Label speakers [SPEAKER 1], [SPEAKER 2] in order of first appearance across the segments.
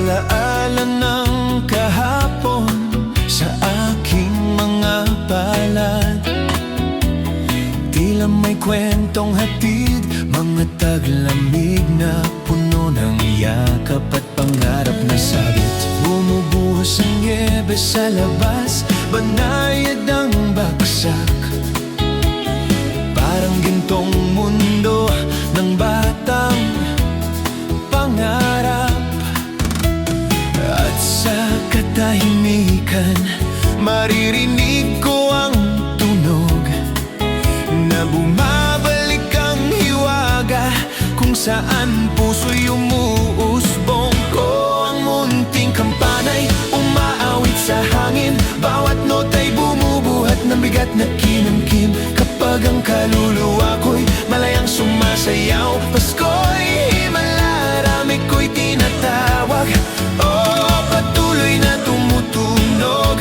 [SPEAKER 1] alaala ng kahapon sa aking mga palad. Tila may kwentong hatid, mga taglamig na puno ng yakap at pangarap na sabit. Bumubuhos ang niebe sa labas, banayad ang bagsak. Parang gintong mundo ng batang pangarap. At sa katahimikan, maririnig ko ang tunog na bumabalik ang hiwaga, kung saan puso'y umuusbong ko. Ang munting kampanay umaawit sa hangin, bawat nota'y bumubuhat ng bigat na kinamkim. Kapag ang kaluluwa ko'y malayang sumasayaw, Pasko'y himala, rami ko'y tinatawag. Oh, patuloy na tumutunog.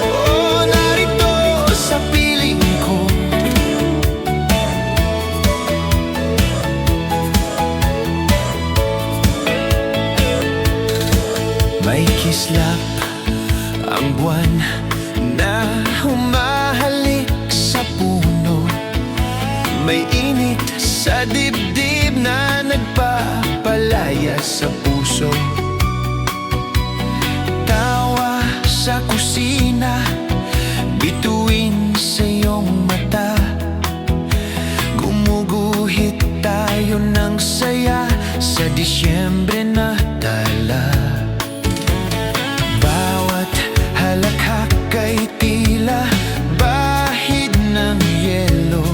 [SPEAKER 1] Oh, narito sa piling ko. May kislap ang buwan na humahalik sa puno. May init sa dibdib na nagpapalaya sa puso. Tawa sa kusina, bituin sa iyong mata. Gumuguhit tayo ng saya sa Disyembre na tala. Bawat halakhak ay tila bahid ng yelo,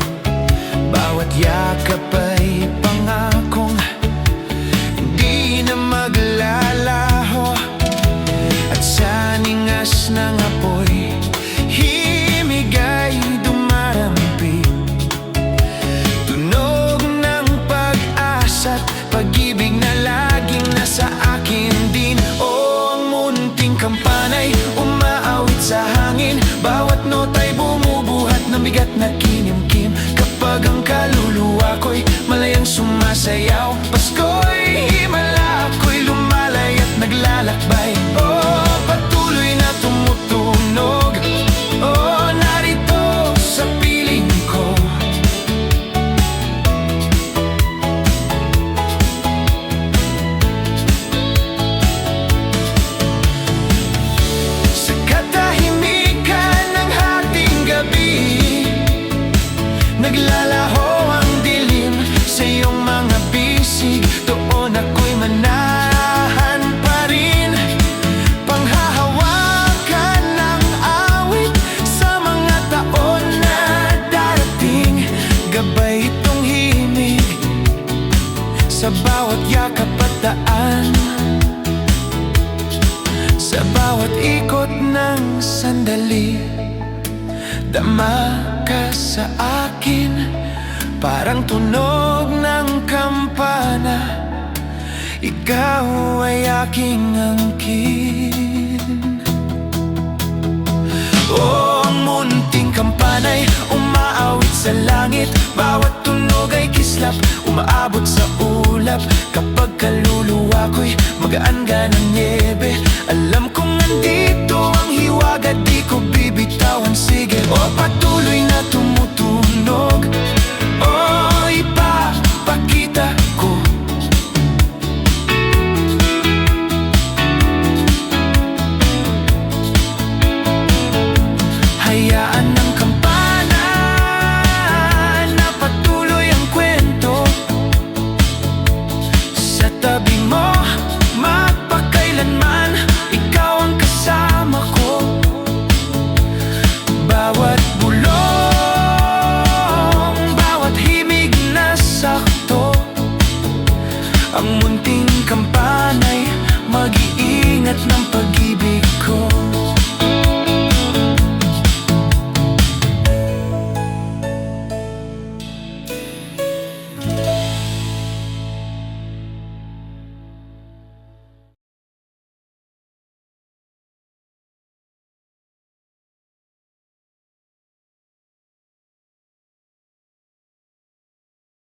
[SPEAKER 1] bawat yakap ay pangakong di na maglalaho. At sa ningas ng apoy, himig ay dumarampi, tunog ng pag-asa't pag-ibig na laging nasa akin din. O ang munting kampanay umaawit sa hangin, bawat nota'y bumubuhat ng bigat na kinimkim. Kapag ang kaluluwa ko'y malayang sumasayaw, Pasko'y himala, ako'y lumalay at naglalakbay. Oh, patuloy na tumutunog. Oh, narito sa piling ko. Sa katahimikan ng hating gabi, naglalaho ang dilim sa iyong mga bisig. Doon ako'y manahan pa rin, panghahawakan ng awit sa mga taon na darating. Gabay itong himig sa bawat yakap at daan, sa bawat ikot ng sandali. Dama ka sa akin, parang tunog ng kampana. Ikaw ay aking angkin. Oh, ang munting kampanay umaawit sa langit, bawat tunog ay kislap, umaabot sa ulap. Kapag kaluluwa ko'y magaan-gaan ng niebe, alam kong nandito ang hiwaga, di ko bibitawan. Sige, oh, patuloy na tumutunog. Oh, ipapakita ko. Hayaan ng kampana na patuloy ang kwento. Sa tabi mo, magpakailanman, ikaw ang kasama ko. Bawat bulong, bawat himig na sakto, ang munting kampanay mag-iingat ng pag